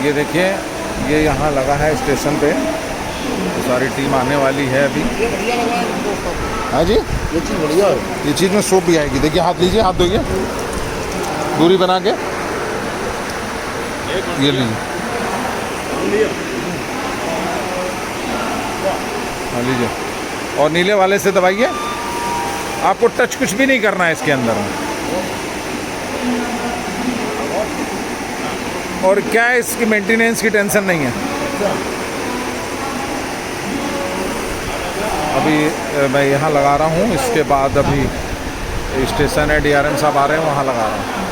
ये देखिए, ये यहाँ लगा है स्टेशन पे, सारी टीम आने वाली है अभी। हाँ जी, ये चीज़ बढ़िया है। ये चीज़ में सोप भी आएगी। देखिए, हाथ लीजिए, हाथ धोइए, दूरी बना के। ये लीजिए, हाँ लीजिए, और नीले वाले से दबाइए। आपको टच कुछ भी नहीं करना है इसके अंदर। और क्या है, इसकी मेंटेनेंस की टेंशन नहीं है। अभी मैं यहाँ लगा रहा हूँ, इसके बाद अभी स्टेशन है, DRM साहब आ रहे हैं, वहाँ लगा रहा हूँ।